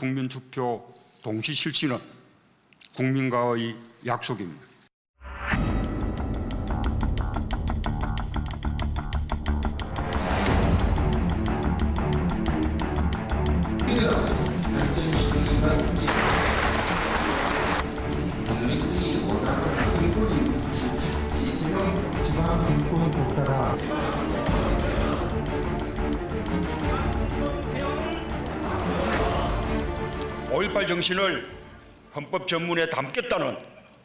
국민투표 동시 실시는 국민과의 약속입니다. 지방인권국가라. 5.18 정신을 헌법 전문에 담겠다는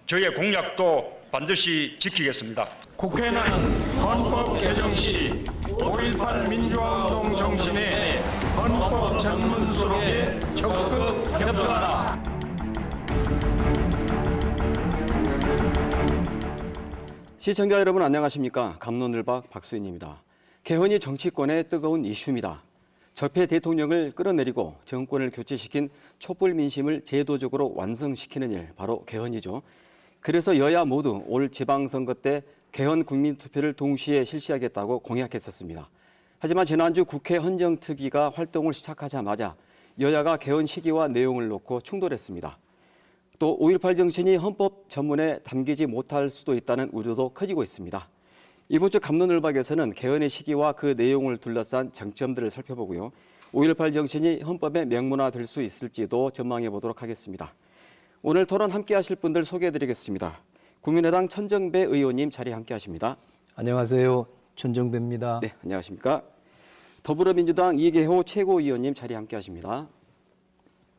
저의 공약도 반드시 지키겠습니다. 국회는 헌법 개정 시 5.18 민주화운동 정신에 헌법 전문 수록에 적극 협조하라. 시청자 여러분 안녕하십니까? 갑론을박 박수인입니다. 개헌이 정치권의 뜨거운 이슈입니다. 적폐 대통령을 끌어내리고 정권을 교체시킨 촛불 민심을 제도적으로 완성시키는 일, 바로 개헌이죠. 그래서 여야 모두 올 지방선거 때 개헌 국민투표를 동시에 실시하겠다고 공약했었습니다. 하지만 지난주 국회 헌정특위가 활동을 시작하자마자 여야가 개헌 시기와 내용을 놓고 충돌했습니다. 또 5.18 정신이 헌법 전문에 담기지 못할 수도 있다는 우려도 커지고 있습니다. 이번 주 갑론을박에서는 개헌의 시기와 그 내용을 둘러싼 쟁점들을 살펴보고요. 5.18 정신이 헌법에 명문화될 수 있을지도 전망해 보도록 하겠습니다. 오늘 토론 함께 하실 분들 소개해드리겠습니다. 국민의당 천정배 의원님 자리에 함께 하십니다. 안녕하세요. 천정배입니다. 네, 안녕하십니까. 더불어민주당 이계호 최고위원님 자리에 함께 하십니다.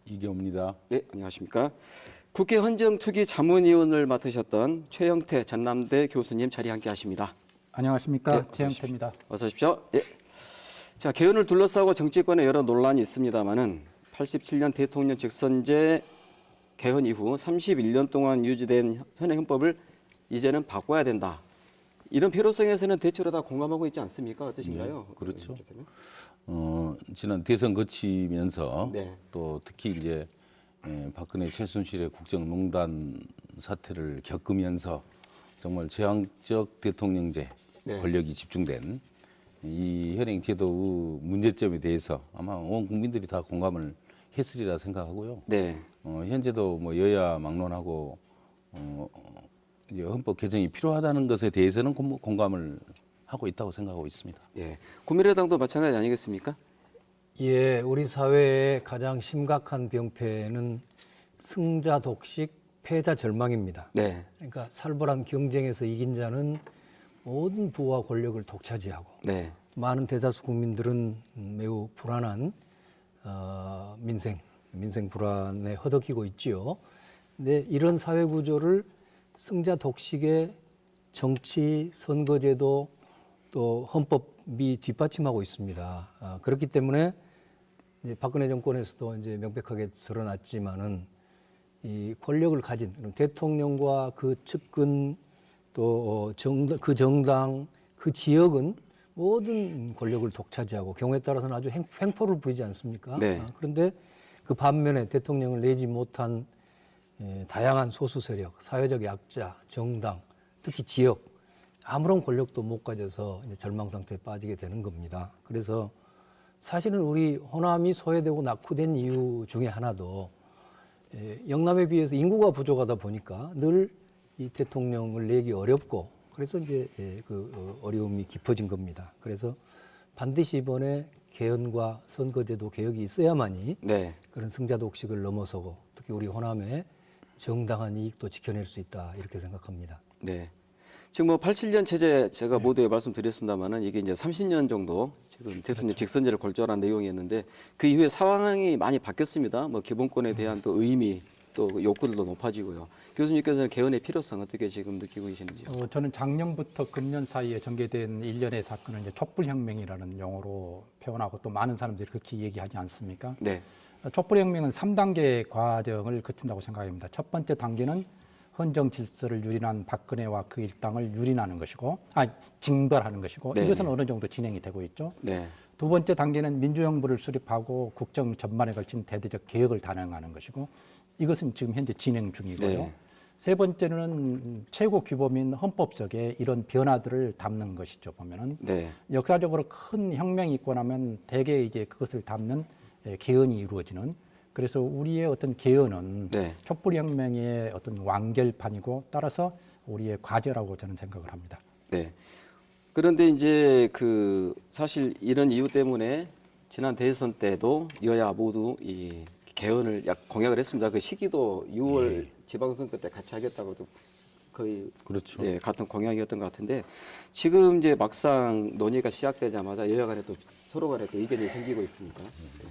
이계호입니다. 네, 안녕하십니까. 국회 헌정특위 자문위원을 맡으셨던 최영태 전남대 교수님 자리에 함께 하십니다. 안녕하십니까. 네, 최영태입니다. 어서 오십시오. 예. 자, 개헌을 둘러싸고 정치권에 여러 논란이 있습니다만은 87년 대통령 직선제 개헌 이후 31년 동안 유지된 현행 헌법을 이제는 바꿔야 된다. 이런 필요성에서는 대체로 다 공감하고 있지 않습니까? 어떠신가요? 네, 그렇죠. 지난 대선 거치면서 네. 또 특히 이제 박근혜 최순실의 국정농단 사태를 겪으면서 정말 제왕적 대통령제 네. 권력이 집중된 이 현행 제도의 문제점에 대해서 아마 온 국민들이 다 공감을 했으리라 생각하고요. 네. 현재도 뭐 여야 막론하고 이제 헌법 개정이 필요하다는 것에 대해서는 공감을 하고 있다고 생각하고 있습니다. 예. 국민의당도 마찬가지 아니겠습니까? 예, 우리 사회의 가장 심각한 병폐는 승자 독식, 패자 절망입니다. 네. 그러니까 살벌한 경쟁에서 이긴 자는 모든 부와 권력을 독차지하고 네. 많은 대다수 국민들은 매우 불안한 민생 불안에 허덕이고 있지요. 근데 이런 사회 구조를 승자 독식의 정치, 선거제도 또 헌법이 뒷받침하고 있습니다. 그렇기 때문에 이제 박근혜 정권에서도 이제 명백하게 드러났지만은 이 권력을 가진 대통령과 그 측근 또 그 정당, 그 지역은 모든 권력을 독차지하고 경우에 따라서는 아주 횡포를 부리지 않습니까? 네. 그런데 그 반면에 대통령을 내지 못한 다양한 소수 세력, 사회적 약자, 정당, 특히 지역 아무런 권력도 못 가져서 이제 절망 상태에 빠지게 되는 겁니다. 그래서 사실은 우리 호남이 소외되고 낙후된 이유 중에 하나도 영남에 비해서 인구가 부족하다 보니까 늘 이 대통령을 내기 어렵고 그래서 이제 그 어려움이 깊어진 겁니다. 그래서 반드시 이번에 개헌과 선거제도 개혁이 있어야만이 네. 그런 승자 독식을 넘어서고 특히 우리 호남의 정당한 이익도 지켜낼 수 있다 이렇게 생각합니다. 네. 지금 뭐 87년 체제 제가 모두에 말씀드렸습니다만은 이게 이제 30년 정도 지금 대통령 직선제를 골조한 내용이었는데 그 이후에 상황이 많이 바뀌었습니다. 뭐 기본권에 대한 또 의미 또 욕구들도 높아지고요. 교수님께서는 개헌의 필요성 어떻게 지금 느끼고 계시는지요? 저는 작년부터 금년 사이에 전개된 일련의 사건을 이제 촛불혁명이라는 용어로 표현하고 또 많은 사람들이 그렇게 얘기하지 않습니까? 네. 촛불혁명은 3단계 과정을 거친다고 생각합니다. 첫 번째 단계는 헌정 질서를 유린한 박근혜와 그 일당을 유린하는 것이고, 징벌하는 것이고, 네. 이것은 어느 정도 진행이 되고 있죠. 네. 두 번째 단계는 민주정부를 수립하고 국정 전반에 걸친 대대적 개혁을 단행하는 것이고, 이것은 지금 현재 진행 중이고요. 네. 세 번째는 최고 규범인 헌법 속에 이런 변화들을 담는 것이죠. 보면은 네. 역사적으로 큰 혁명이 있고 나면 대개 이제 그것을 담는 개헌이 이루어지는 그래서 우리의 어떤 개헌은 네. 촛불혁명의 어떤 완결판이고 따라서 우리의 과제라고 저는 생각을 합니다. 네. 그런데 이제 그 사실 이런 이유 때문에 지난 대선 때도 여야 모두 이 개헌을 공약을 했습니다. 그 시기도 6월 지방선거 때 같이 하겠다고도 거의 그렇죠. 예, 같은 공약이었던 것 같은데 지금 이제 막상 논의가 시작되자마자 여야 간에 또 서로 간에 또 의견이 생기고 있습니다. 네.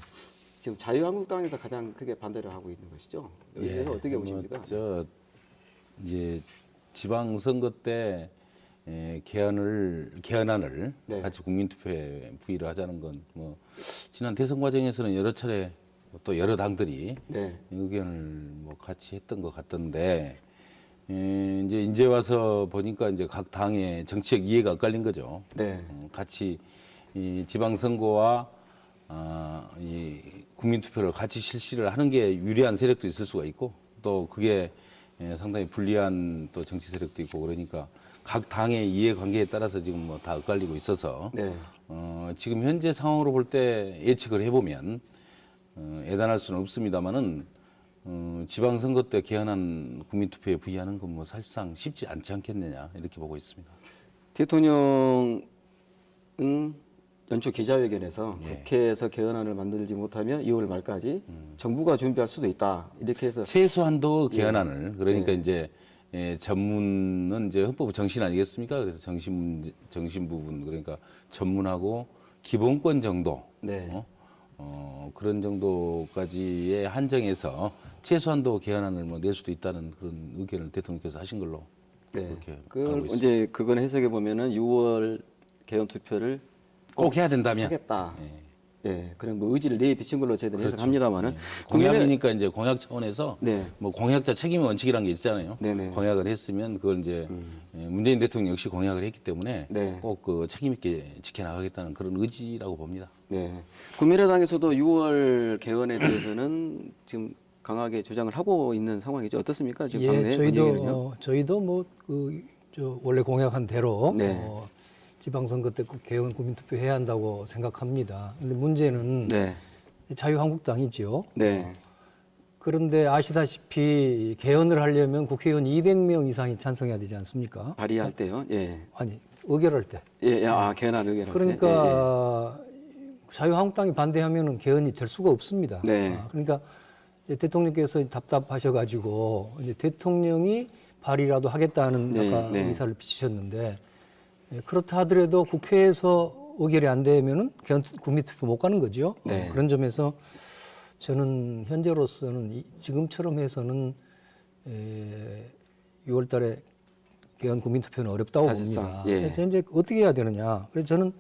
지금 자유한국당에서 가장 크게 반대를 하고 있는 것이죠. 여기에 대해서 어떻게 보십니까? 이제 지방선거 때 개헌안을 네. 같이 국민투표에 부의를 하자는 건 뭐 지난 대선 과정에서는 여러 차례 또 여러 당들이 네. 의견을 뭐 같이 했던 것 같던데 이제 와서 보니까 이제 각 당의 정치적 이해가 엇갈린 거죠. 네. 같이 이 지방선거와 이 국민투표를 같이 실시를 하는 게 유리한 세력도 있을 수가 있고 또 그게 상당히 불리한 또 정치 세력도 있고 그러니까 각 당의 이해관계에 따라서 지금 뭐 다 엇갈리고 있어서 네. 지금 현재 상황으로 볼 때 예측을 해보면 예단할 수는 없습니다만은 지방선거 때 개헌한 국민투표에 부의하는 건 뭐 사실상 쉽지 않지 않겠느냐 이렇게 보고 있습니다. 대통령은 연초 기자회견에서 예. 국회에서 개헌안을 만들지 못하면 2월 말까지 정부가 준비할 수도 있다 이렇게 해서 최소한도 개헌안을 그러니까 예. 이제 전문은 이제 헌법 정신 아니겠습니까? 그래서 정신 부분 그러니까 전문하고 기본권 정도 네. 그런 정도까지의 한정해서 최소한도 개헌안을 뭐 낼 수도 있다는 그런 의견을 대통령께서 하신 걸로 네. 그렇게 알고 그걸 있습니다. 이제 그건 해석해 보면은 6월 개헌 투표를 꼭 해야 된다면 하겠다. 예. 예, 그런 뭐 의지를 내비친 걸로 저희들은 그렇죠. 해석합니다만은 공약이니까 이제 공약 차원에서 네. 뭐 공약자 책임의 원칙이라는 게 있잖아요. 네네. 공약을 했으면 그걸 이제 문재인 대통령 역시 공약을 했기 때문에 네. 꼭 그 책임 있게 지켜나가겠다는 그런 의지라고 봅니다. 네. 국민의당에서도 6월 개헌에 대해서는 지금 강하게 주장을 하고 있는 상황이죠. 어떻습니까? 지금 예, 당내 분위기는요? 저희도 뭐 원래 공약한 대로 네. 지방선거 때 꼭 개헌 국민투표 해야 한다고 생각합니다. 근데 문제는 네. 자유한국당이지요. 네. 그런데 아시다시피 개헌을 하려면 국회의원 200명 이상이 찬성해야 되지 않습니까? 발의할 때요. 예. 아니, 의결할 때. 예, 개헌안 의결할 때. 그러니까 자유한국당이 반대하면은 개헌이 될 수가 없습니다. 네. 그러니까 이제 대통령께서 답답하셔가지고 이제 대통령이 발의라도 하겠다는 네, 아까 네. 의사를 비치셨는데 그렇다 하더라도 국회에서 의결이 안 되면은 개헌 국민투표 못 가는 거죠. 네. 그런 점에서 저는 현재로서는 지금처럼 해서는 6월달에 개헌 국민투표는 어렵다고 사실상, 봅니다. 예. 그래서 이제 어떻게 해야 되느냐. 그래서 저는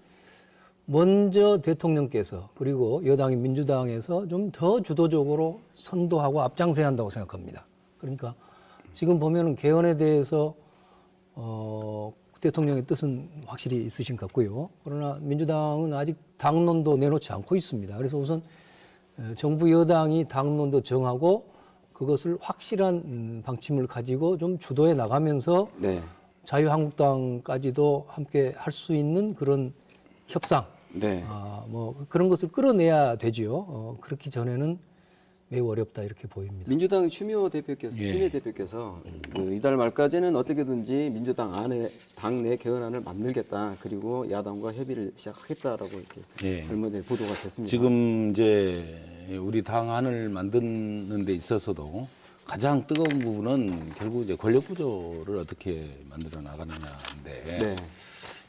먼저 대통령께서 그리고 여당인 민주당에서 좀 더 주도적으로 선도하고 앞장서야 한다고 생각합니다. 그러니까 지금 보면은 개헌에 대해서 대통령의 뜻은 확실히 있으신 것 같고요. 그러나 민주당은 아직 당론도 내놓지 않고 있습니다. 그래서 우선 정부 여당이 당론도 정하고 그것을 확실한 방침을 가지고 좀 주도해 나가면서 네. 자유한국당까지도 함께 할 수 있는 그런 협상, 네. 뭐 그런 것을 끌어내야 되지요. 그렇기 전에는 매우 어렵다 이렇게 보입니다. 민주당 추미애 대표께서 그 이달 말까지는 어떻게든지 민주당 안에 당내 개헌안을 만들겠다. 그리고 야당과 협의를 시작하겠다라고 이렇게 예. 얼마 전에 보도가 됐습니다. 지금 이제 우리 당 안을 만드는 데 있어서도 가장 뜨거운 부분은 결국 이제 권력 구조를 어떻게 만들어 나가느냐인데 네.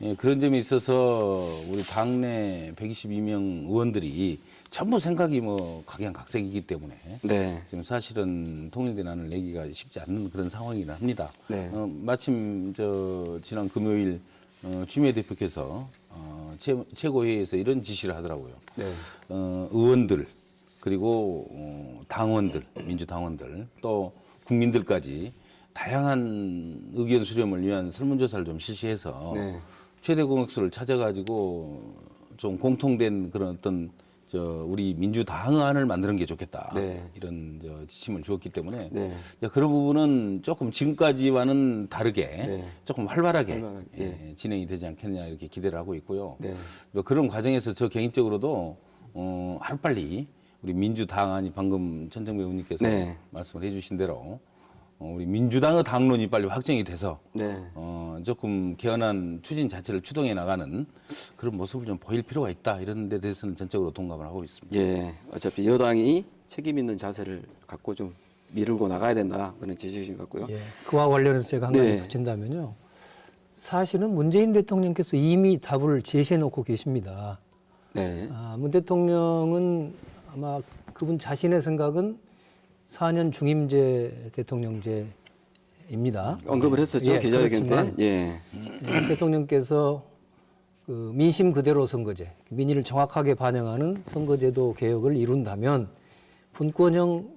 예, 그런 점에 있어서 우리 당내 122명 의원들이 전부 생각이 뭐 각양각색이기 때문에 네. 지금 사실은 통일된 안을 내기가 쉽지 않는 그런 상황이긴 합니다. 네. 마침 지난 금요일 추미애 대표께서 최고회의에서 이런 지시를 하더라고요. 네. 의원들 그리고 당원들, 민주당원들 또 국민들까지 다양한 의견 수렴을 위한 설문조사를 좀 실시해서 네. 최대 공약수를 찾아가지고 좀 공통된 그런 어떤 우리 민주당안을 만드는 게 좋겠다. 네. 이런 지침을 주었기 때문에 네. 그런 부분은 조금 지금까지와는 다르게 네. 조금 활발하게 예. 진행이 되지 않겠냐 이렇게 기대를 하고 있고요. 네. 그런 과정에서 저 개인적으로도 하루빨리 우리 민주당안이 방금 천정배 의원님께서 네. 말씀을 해주신 대로 우리 민주당의 당론이 빨리 확정이 돼서 네. 조금 개헌안 추진 자체를 추동해 나가는 그런 모습을 좀 보일 필요가 있다 이런 데 대해서는 전적으로 동감을 하고 있습니다. 예, 어차피 여당이 책임 있는 자세를 갖고 좀 밀고 나가야 된다 그런 지적이신 것 같고요. 예, 그와 관련해서 제가 한 가지 네. 붙인다면요. 사실은 문재인 대통령께서 이미 답을 제시해 놓고 계십니다. 네, 문 대통령은 아마 그분 자신의 생각은 4년 중임제 대통령제입니다. 언급을 했었죠 예, 기자회견 때. 그렇지만 예, 대통령께서 그 민심 그대로 선거제, 민의를 정확하게 반영하는 선거제도 개혁을 이룬다면 분권형도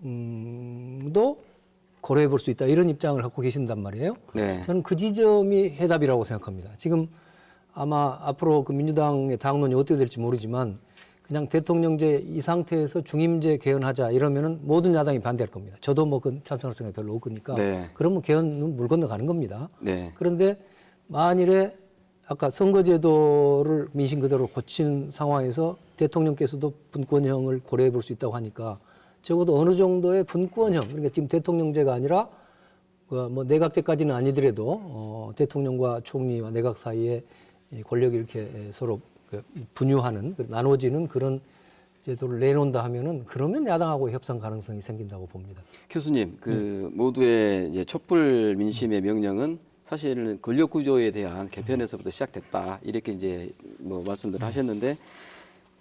고려해 볼 수 있다 이런 입장을 갖고 계신단 말이에요. 네, 저는 그 지점이 해답이라고 생각합니다. 지금 아마 앞으로 그 민주당의 당론이 어떻게 될지 모르지만 그냥 대통령제 이 상태에서 중임제 개헌하자 이러면은 모든 야당이 반대할 겁니다. 저도 뭐 그 찬성할 생각이 별로 없으니까. 네. 그러면 개헌은 물 건너가는 겁니다. 네, 그런데 만일에 아까 선거제도를 민심 그대로 고친 상황에서 대통령께서도 분권형을 고려해 볼 수 있다고 하니까 적어도 어느 정도의 분권형, 그러니까 지금 대통령제가 아니라 뭐 내각제까지는 아니더라도 대통령과 총리와 내각 사이에 이 권력이 이렇게 서로 분유하는 나눠지는 그런 제도를 내놓는다 하면은 그러면 야당하고 협상 가능성이 생긴다고 봅니다. 교수님 그 모두의 이제 촛불 민심의 명령은 사실은 권력 구조에 대한 개편에서부터 시작됐다 이렇게 이제 뭐 말씀들 하셨는데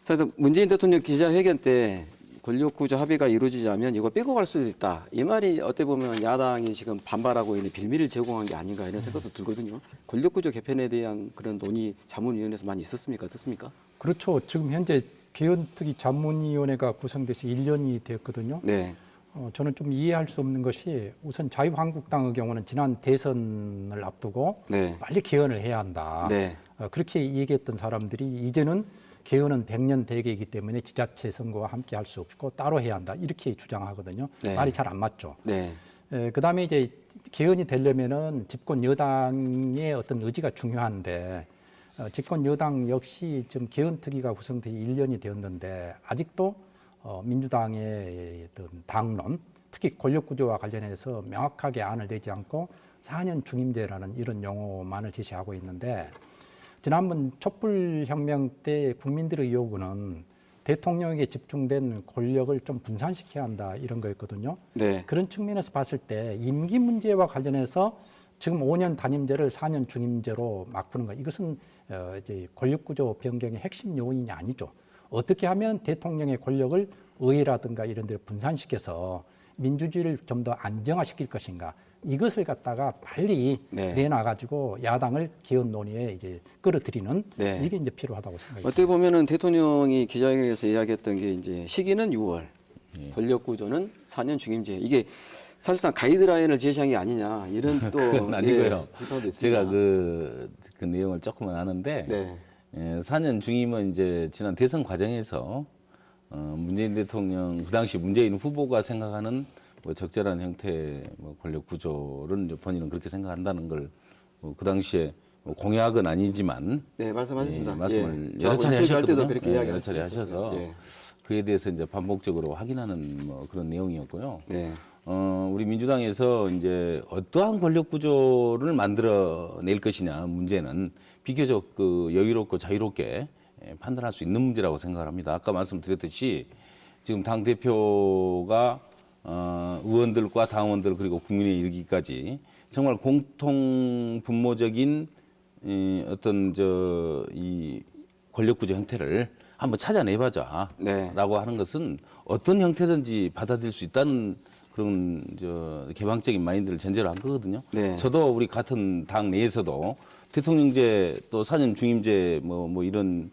그래서 문재인 대통령 기자회견 때 권력 구조 합의가 이루어지자면 이거 빼고 갈 수도 있다. 이 말이 어떻게 보면 야당이 지금 반발하고 있는 빌미를 제공한 게 아닌가 이런 생각도 들거든요. 권력 구조 개편에 대한 그런 논의 자문위원회에서 많이 있었습니까? 어떻습니까? 그렇죠. 지금 현재 개헌특위 자문위원회가 구성돼서 1년이 되었거든요. 네. 저는 좀 이해할 수 없는 것이 우선 자유한국당의 경우는 지난 대선을 앞두고 네. 빨리 개헌을 해야 한다. 네. 그렇게 얘기했던 사람들이 이제는 개헌은 100년 대계이기 때문에 지자체 선거와 함께 할 수 없고 따로 해야 한다. 이렇게 주장하거든요. 네. 말이 잘 안 맞죠. 네. 그다음에 이제 개헌이 되려면은 집권 여당의 어떤 의지가 중요한데 집권 여당 역시 지금 개헌특위가 구성돼 1년이 되었는데 아직도 민주당의 어떤 당론, 특히 권력구조와 관련해서 명확하게 안을 내지 않고 4년 중임제라는 이런 용어만을 제시하고 있는데 지난번 촛불혁명 때 국민들의 요구는 대통령에게 집중된 권력을 좀 분산시켜야 한다 이런 거였거든요. 네. 그런 측면에서 봤을 때 임기 문제와 관련해서 지금 5년 단임제를 4년 중임제로 바꾸는 것 이것은 이제 권력구조 변경의 핵심 요인이 아니죠. 어떻게 하면 대통령의 권력을 의회라든가 이런 데를 분산시켜서 민주주의를 좀 더 안정화시킬 것인가 이것을 갖다가 빨리 네. 내놔가지고 야당을 개헌 논의에 이제 끌어들이는 네. 이게 이제 필요하다고 생각합니다. 어떻게 보면은 대통령이 기자회견에서 이야기했던 게 이제 시기는 6월, 권력 구조는 4년 중임제. 이게 사실상 가이드라인을 제시한 게 아니냐 이런 또 그건 아니고요. 비판도 있습니다. 제가 그 내용을 조금은 아는데 네. 4년 중임은 이제 지난 대선 과정에서 문재인 대통령 그 당시 문재인 후보가 생각하는 뭐 적절한 형태의 뭐 권력 구조를 이제 본인은 그렇게 생각한다는 걸 그 당시에 뭐 공약은 아니지만 네, 말씀하셨습니다. 말씀을 예. 여러 차례 저하고 인터뷰할 때도 하셨거든요. 그렇게 여러 이야기하셨어요. 차례 하셔서 예. 그에 대해서 이제 반복적으로 확인하는 뭐 그런 내용이었고요. 네. 우리 민주당에서 이제 어떠한 권력 구조를 만들어낼 것이냐 문제는 비교적 그 여유롭고 자유롭게 판단할 수 있는 문제라고 생각을 합니다. 아까 말씀드렸듯이 지금 당 대표가 의원들과 당원들 그리고 국민에 이르기까지 정말 공통 분모적인 어떤 이 권력 구조 형태를 한번 찾아내보자라고 네. 하는 것은 어떤 형태든지 받아들일 수 있다는 그런 개방적인 마인드를 전제로 한 거거든요. 네. 저도 우리 같은 당 내에서도 대통령제 또 4년 중임제 뭐 이런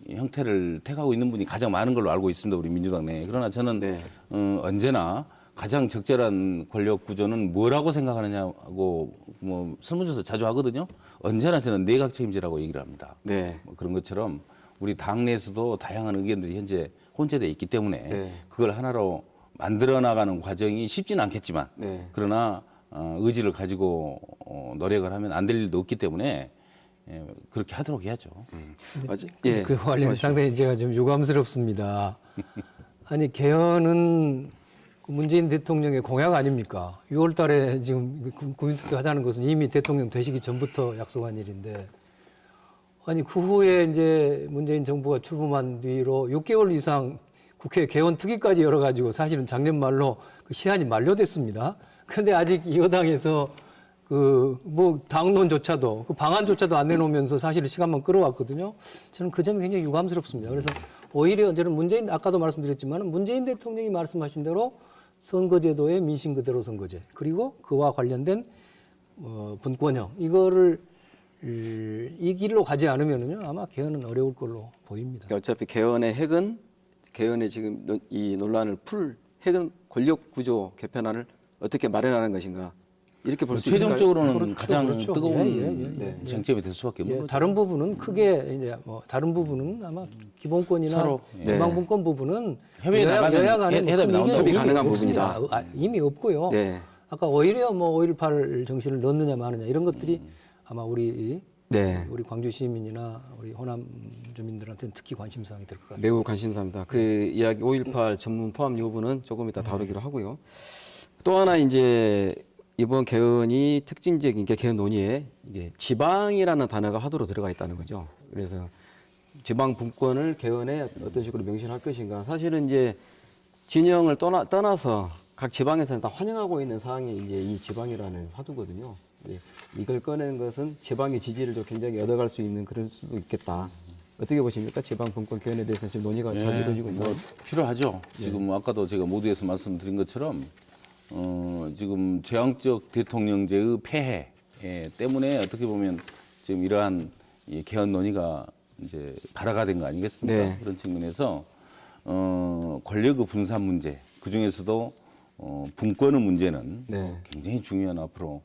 형태를 택하고 있는 분이 가장 많은 걸로 알고 있습니다. 우리 민주당 내에. 그러나 저는 네. 언제나 가장 적절한 권력 구조는 뭐라고 생각하느냐고 뭐 설문조사 자주 하거든요. 언제나 저는 내각 책임제라고 얘기를 합니다. 네. 뭐 그런 것처럼 우리 당 내에서도 다양한 의견들이 현재 혼재돼 있기 때문에 네. 그걸 하나로 만들어 나가는 과정이 쉽지는 않겠지만 네. 그러나 의지를 가지고 노력을 하면 안 될 일도 없기 때문에 그렇게 하도록 해야죠. 맞아. 그 관련 상당히 제가 좀 유감스럽습니다. 아니 개헌은 그 문재인 대통령의 공약 아닙니까? 6월 달에 지금 국민투표 하자는 것은 이미 대통령 되시기 전부터 약속한 일인데 아니 그 후에 이제 문재인 정부가 출범한 뒤로 6개월 이상 국회 개헌 특위까지 열어가지고 사실은 작년 말로 그 시한이 만료됐습니다. 그런데 아직 이 여당에서 그 뭐 당론조차도 그 방안조차도 안 내놓으면서 사실은 시간만 끌어왔거든요. 저는 그 점이 굉장히 유감스럽습니다. 그래서 오히려 저는 아까도 말씀드렸지만 문재인 대통령이 말씀하신 대로 선거제도의 민심 그대로 선거제 그리고 그와 관련된 분권형 이거를 이 길로 가지 않으면은요 아마 개헌은 어려울 걸로 보입니다. 그러니까 어차피 개헌의 핵은 개헌의 지금 이 논란을 풀 핵은 권력 구조 개편안을 어떻게 마련하는 것인가 이렇게 볼 수 있을까요? 최종적으로는 그렇죠, 가장 그렇죠. 뜨거운 예. 쟁점이 될 수밖에 없는 예, 거죠. 다른 부분은 크게 이제 뭐 다른 부분은 아마 기본권이나 서로, 지방분권 부분은 협의에 나가면 여야 간에 뭐 해답이 큰 나온다고 이견이 협의 가능한 없습니다. 부분이다. 이미 없고요. 네. 아까 오히려 뭐 5.18 정신을 넣느냐 마느냐 이런 것들이 아마 우리 광주 시민이나 우리 호남 주민들한테는 특히 관심사항이 될 것 같습니다. 매우 관심사입니다. 그 이야기 5.18 전문 포함 여부는 조금 이따 다루기로 하고요. 또 하나 이제 이번 개헌이 특징적인 게 개헌 논의에 이게 지방이라는 단어가 하도로 들어가 있다는 거죠. 그래서 지방 분권을 개헌에 어떤 식으로 명시할 것인가. 사실은 이제 진영을 떠나서 각 지방에서는 다 환영하고 있는 사항이 이제 이 지방이라는 화두거든요. 이걸 꺼낸 것은 지방의 지지를 좀 굉장히 얻어갈 수 있는 그럴 수도 있겠다. 어떻게 보십니까? 지방 분권 개헌에 대해서 지금 논의가 잘 이루어지고 있나요? 필요하죠. 지금 아까도 제가 모두에서 말씀드린 것처럼 지금 제왕적 대통령제의 폐해 때문에 어떻게 보면 지금 이러한 이 개헌 논의가 이제 발화가 된 거 아니겠습니까? 네. 그런 측면에서 권력의 분산 문제, 그 중에서도 분권의 문제는 네. 굉장히 중요한 앞으로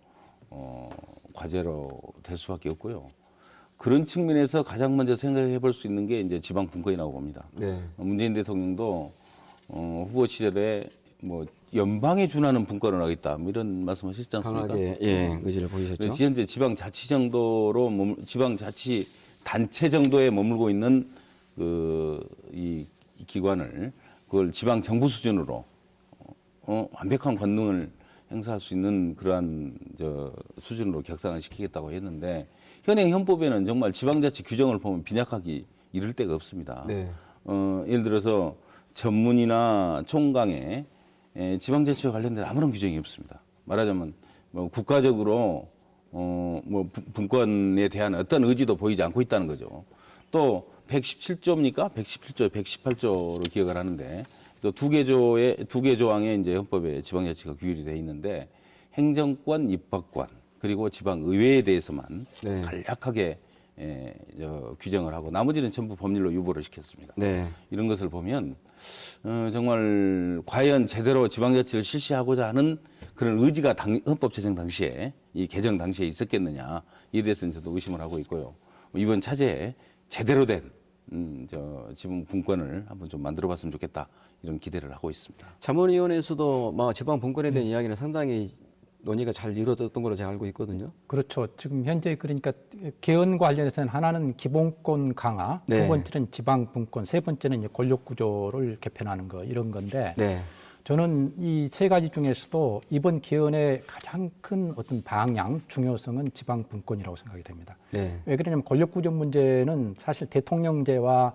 과제로 될 수밖에 없고요. 그런 측면에서 가장 먼저 생각해 볼 수 있는 게 이제 지방 분권이라고 봅니다. 네. 문재인 대통령도 후보 시절에 뭐 연방에 준하는 분권을 하겠다 뭐 이런 말씀하셨지 않습니까? 강하게 의지를 보이셨죠. 그래서 현재 지방자치 정도로 지방자치 단체 정도에 머물고 있는 이 기관을 그걸 지방 정부 수준으로 완벽한 권능을 행사할 수 있는 그러한 수준으로 격상을 시키겠다고 했는데 현행 헌법에는 정말 지방자치 규정을 보면 빈약하기 이를 데가 없습니다. 네. 예를 들어서 전문이나 총강에 지방자치와 관련된 아무런 규정이 없습니다. 말하자면 뭐 국가적으로 뭐 분권에 대한 어떤 의지도 보이지 않고 있다는 거죠. 또 117조입니까? 117조, 118조로 기억을 하는데 또 두 개 조항에 이제 헌법에 지방자치가 규율이 돼 있는데 행정권, 입법권 그리고 지방의회에 대해서만 네. 간략하게 규정을 하고 나머지는 전부 법률로 유보를 시켰습니다. 네. 이런 것을 보면 정말 과연 제대로 지방자치를 실시하고자 하는 그런 의지가 헌법 제정 당시에 이 개정 당시에 있었겠느냐 이에 대해서는 저도 의심을 하고 있고요. 이번 차제에 제대로 된 지방 분권을 한번 좀 만들어봤으면 좋겠다 이런 기대를 하고 있습니다. 자문위원회에서도 지방 분권에 대한 이야기는 상당히 논의가 잘 이루어졌던 걸로 제가 알고 있거든요. 그렇죠. 지금 현재 그러니까 개헌 관련해서는 하나는 기본권 강화, 네. 두 번째는 지방 분권, 세 번째는 이제 권력 구조를 개편하는 거 이런 건데 네. 저는 이 세 가지 중에서도 이번 개헌의 가장 큰 어떤 방향, 중요성은 지방 분권이라고 생각이 됩니다. 네. 왜 그러냐면 권력 구조 문제는 사실 대통령제와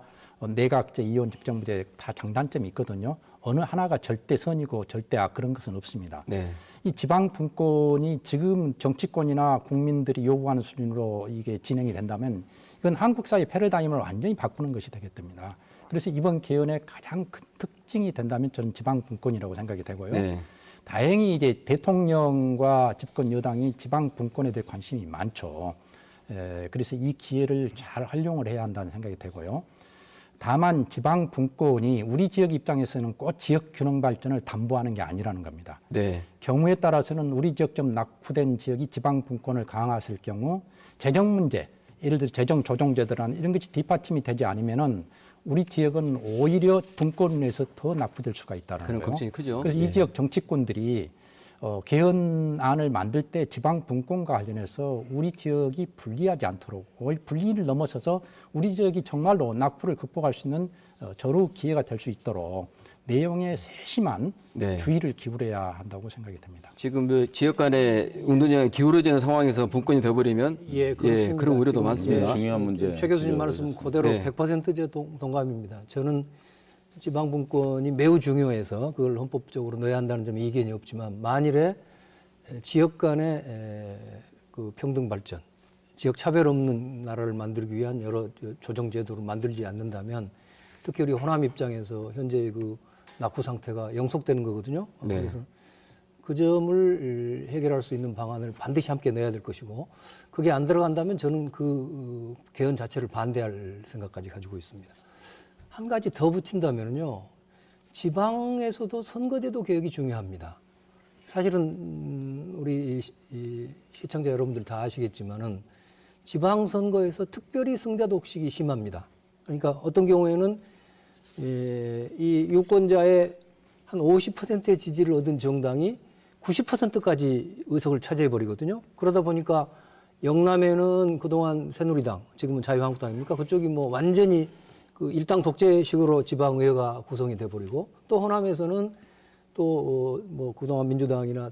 내각제, 이원 집정부제 다 장단점이 있거든요. 어느 하나가 절대 선이고 절대 악 그런 것은 없습니다. 네. 이 지방 분권이 지금 정치권이나 국민들이 요구하는 수준으로 이게 진행이 된다면 이건 한국 사회 패러다임을 완전히 바꾸는 것이 되겠습니다. 그래서 이번 개헌의 가장 큰 특징이 된다면 저는 지방 분권이라고 생각이 되고요. 네. 다행히 이제 대통령과 집권 여당이 지방 분권에 대해 관심이 많죠. 그래서 이 기회를 잘 활용을 해야 한다는 생각이 되고요. 다만 지방 분권이 우리 지역 입장에서는 꼭 지역 균형 발전을 담보하는 게 아니라는 겁니다. 네. 경우에 따라서는 우리 지역 좀 낙후된 지역이 지방 분권을 강화했을 경우 재정 문제, 예를 들어 재정 조정제도라는 이런 것이 뒷받침이 되지 않으면은 우리 지역은 오히려 분권에서 더 낙후될 수가 있다는 그런 거예요. 걱정이 크죠. 그래서 네. 이 지역 정치권들이 개헌안을 만들 때 지방 분권과 관련해서 우리 지역이 불리하지 않도록 불리를 넘어서서 우리 지역이 정말로 낙후를 극복할 수 있는 저로 기회가 될 수 있도록 내용에 세심한 네. 주의를 기울여야 한다고 생각이 됩니다. 지금 그 지역 간의 운동량이 기울어지는 상황에서 분권이 돼버리면 예, 그렇습니다. 그런 우려도 지금, 많습니다. 예, 중요한 문제 최 교수님 지적을 말씀 하셨습니다. 그대로 네. 100% 동감입니다. 저는 지방분권이 매우 중요해서 그걸 헌법적으로 넣어야 한다는 점에 이견이 없지만 만일에 지역 간의 그 평등 발전, 지역 차별 없는 나라를 만들기 위한 여러 조정 제도를 만들지 않는다면 특히 우리 호남 입장에서 현재 그 낙후 상태가 영속되는 거거든요. 네. 그래서 그 점을 해결할 수 있는 방안을 반드시 함께 내야 될 것이고 그게 안 들어간다면 저는 그 개헌 자체를 반대할 생각까지 가지고 있습니다. 한 가지 더 붙인다면요, 지방에서도 선거제도 개혁이 중요합니다. 사실은 우리 이 시청자 여러분들 다 아시겠지만은 지방선거에서 특별히 승자 독식이 심합니다. 그러니까 어떤 경우에는 이 유권자의 한 50%의 지지를 얻은 정당이 90%까지 의석을 차지해 버리거든요. 그러다 보니까 영남에는 그동안 새누리당, 지금은 자유한국당입니까? 그쪽이 뭐 완전히 그 일당 독재식으로 지방의회가 구성이 돼 버리고 또 호남에서는 또 뭐 그동안 민주당이나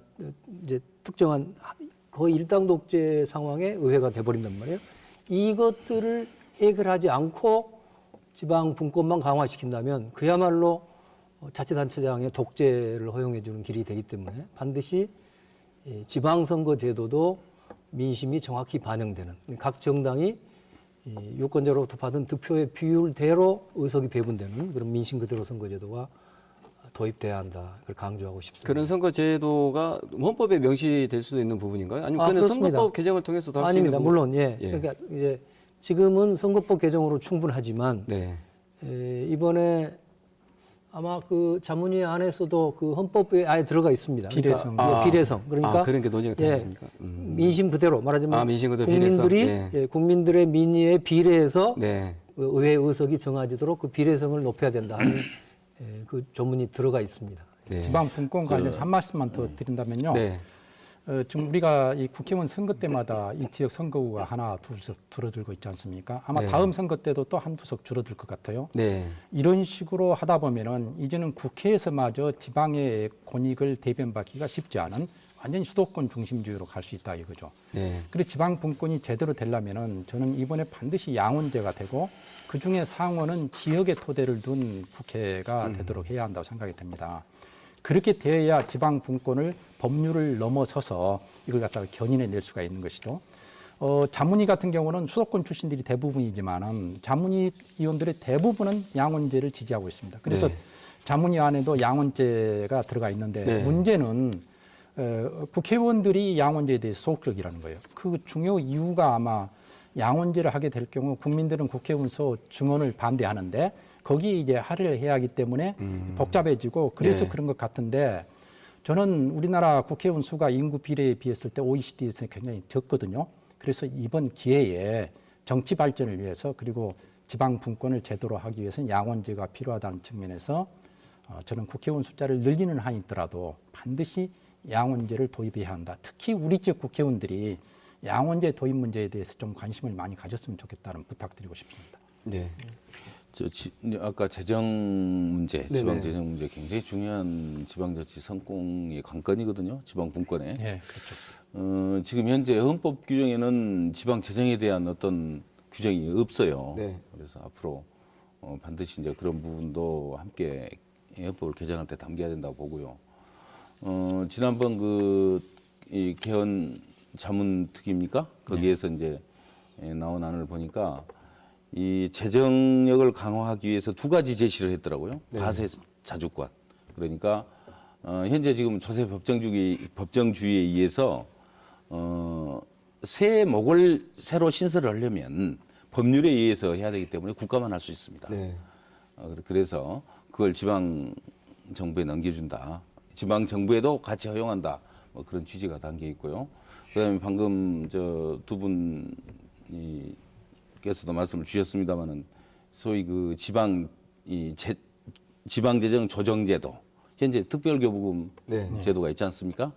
이제 특정한 거의 일당 독재 상황의 의회가 돼 버린단 말이에요. 이것들을 해결하지 않고 지방 분권만 강화시킨다면 그야말로 자치단체장의 독재를 허용해 주는 길이 되기 때문에 반드시 지방선거 제도도 민심이 정확히 반영되는 각 정당이 유권자로부터 받은 득표의 비율대로 의석이 배분되는 그런 민심 그대로 선거제도가 도입돼야 한다. 그걸 강조하고 싶습니다. 그런 선거 제도가 헌법에 명시될 수도 있는 부분인가요? 아니면 그는 그렇습니다. 선거법 개정을 통해서도 할 수 있는 아닙니다. 부분? 물론 예. 예. 그러니까 이제 지금은 선거법 개정으로 충분하지만 네. 이번에 아마 그 자문위 안에서도 그 헌법에 아예 들어가 있습니다. 비례성. 그러니까, 비례성. 그러니까 그런 게 논의가 예, 되셨습니까? 민심 그대로 말하자면 민심 그대로 국민들이 비례성. 예. 국민들의 민의에 비례해서 네. 그 의회 의석이 정해지도록 그 비례성을 높여야 된다 하는 그 조문이 들어가 있습니다. 네. 지방 분권 관련해서 한 말씀만 더 드린다면요. 네. 지금 우리가 이 국회의원 선거 때마다 이 지역 선거구가 하나 둘씩 줄어들고 있지 않습니까? 아마 네. 다음 선거 때도 또 한두 석 줄어들 것 같아요. 네. 이런 식으로 하다 보면은 이제는 국회에서마저 지방의 권익을 대변받기가 쉽지 않은 완전히 수도권 중심주의로 갈 수 있다 이거죠. 네. 그리고 지방 분권이 제대로 되려면은 저는 이번에 반드시 양원제가 되고 그 중에 상원은 지역의 토대를 둔 국회가 되도록 해야 한다고 생각이 됩니다. 그렇게 되어야 지방 분권을 법률을 넘어서서 이걸 갖다가 견인해 낼 수가 있는 것이죠. 자문위 같은 경우는 수도권 출신들이 대부분이지만은 자문위 의원들의 대부분은 양원제를 지지하고 있습니다. 그래서 네. 자문위 안에도 양원제가 들어가 있는데 네. 문제는 국회의원들이 양원제에 대해서 소극적이라는 거예요. 그 중요 이유가 아마 양원제를 하게 될 경우 국민들은 국회의원서 증언을 반대하는데 거기에 이제 할애를 해야 하기 때문에 복잡해지고 그래서 네. 그런 것 같은데 저는 우리나라 국회의원 수가 인구 비례에 비했을 때 OECD에서 굉장히 적거든요. 그래서 이번 기회에 정치 발전을 위해서 그리고 지방 분권을 제대로 하기 위해서는 양원제가 필요하다는 측면에서 저는 국회의원 숫자를 늘리는 한이 있더라도 반드시 양원제를 도입해야 한다. 특히 우리 지역 국회의원들이 양원제 도입 문제에 대해서 좀 관심을 많이 가졌으면 좋겠다는 부탁드리고 싶습니다. 네. 아까 재정 문제, 네네. 지방 재정 문제 굉장히 중요한 지방자치 성공의 관건이거든요. 지방 분권에. 예, 그렇죠. 지금 현재 헌법 규정에는 지방 재정에 대한 어떤 규정이 없어요. 네. 그래서 앞으로 반드시 이제 그런 부분도 함께 헌법을 개정할 때 담겨야 된다고 보고요. 지난번 이 개헌 자문특위입니까? 거기에서 이제 나온 안을 보니까 이 재정력을 강화하기 위해서 두 가지 제시를 했더라고요. 네. 과세 자주권. 그러니까 현재 지금 조세 법정주의에 의해서 세목을 새로 신설을 하려면 법률에 의해서 해야 되기 때문에 국가만 할 수 있습니다. 네. 그래서 그걸 지방 정부에 넘겨준다. 지방 정부에도 같이 허용한다. 뭐 그런 취지가 담겨 있고요. 그다음에 방금 저 두 분께서도 말씀을 주셨습니다마는 소위 그 지방재정 조정제도 현재 특별교부금 네. 제도가 있지 않습니까?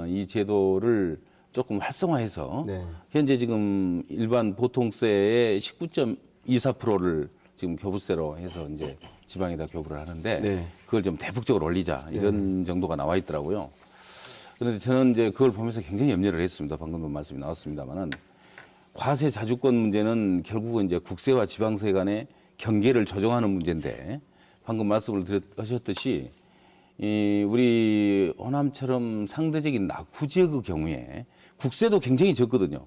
이 제도를 조금 활성화해서 네. 현재 지금 일반 보통세의 19.24%를 지금 교부세로 해서 이제 지방에다 교부를 하는데 네. 그걸 좀 대폭적으로 올리자 이런 정도가 나와 있더라고요. 그런데 저는 이제 그걸 보면서 굉장히 염려를 했습니다. 방금도 말씀이 나왔습니다만은 과세 자주권 문제는 결국은 이제 국세와 지방세 간의 경계를 조정하는 문제인데 방금 말씀을 하셨듯이 우리 호남처럼 상대적인 낙후 지역의 경우에 국세도 굉장히 적거든요.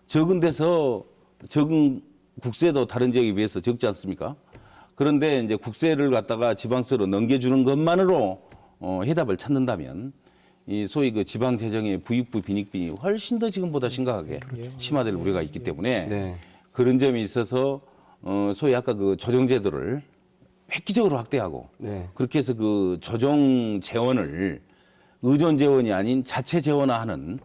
적은 데서 적은 국세도 다른 지역에 비해서 적지 않습니까? 그런데 이제 국세를 갖다가 지방세로 넘겨주는 것만으로 해답을 찾는다면 이 소위 그 지방 재정의 부익부 빈익빈이 훨씬 더 지금보다 심각하게 심화될 우려가 있기 때문에 네. 그런 점이 있어서 소위 아까 그 조정제도를 획기적으로 확대하고 네. 그렇게 해서 그 조정 재원을 의존 재원이 아닌 자체 재원화하는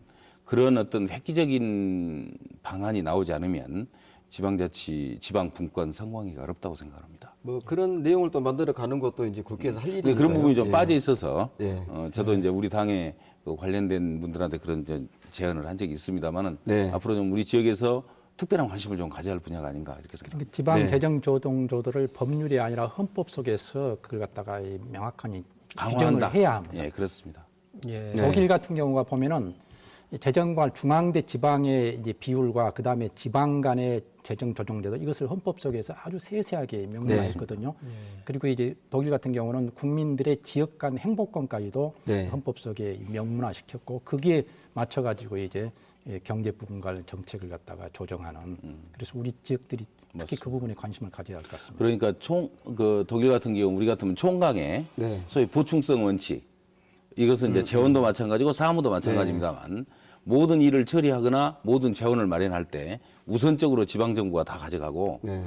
그런 어떤 획기적인 방안이 나오지 않으면 지방자치, 지방분권 성공하기가 어렵다고 생각합니다. 뭐 그런 내용을 또 만들어 가는 것도 이제 국회에서 할 일이니까요. 그런 부분이 좀 예. 빠져 있어서 예. 저도 이제 우리 당에 그 관련된 분들한테 그런 제안을 한 적이 있습니다만은 네. 앞으로 좀 우리 지역에서 특별한 관심을 좀 가져야 할 분야가 아닌가 이렇게 생각합니다. 지방 네. 재정 조정조도를 법률이 아니라 헌법 속에서 그걸 갖다가 명확하게 규정을 강화한다. 해야 합니다. 예, 그렇습니다. 예. 네. 독일 같은 경우가 보면은 재정과 중앙 대 지방의 이제 비율과 그 다음에 지방 간의 재정 조정제도 이것을 헌법 속에서 아주 세세하게 명문화했거든요. 그리고 이제 독일 같은 경우는 국민들의 지역 간 행복권까지도 네. 헌법 속에 명문화시켰고 거기에 맞춰가지고 이제 경제 부분과 정책을 갖다가 조정하는. 그래서 우리 지역들이 특히 맞습니다. 그 부분에 관심을 가져야 할 것 같습니다. 그러니까 그 독일 같은 경우 우리 같으면 총강의 네. 소위 보충성 원칙 이것은 이제 재원도 마찬가지고 사무도 마찬가지입니다만 모든 일을 처리하거나 모든 재원을 마련할 때 우선적으로 지방 정부가 다 가져가고 네.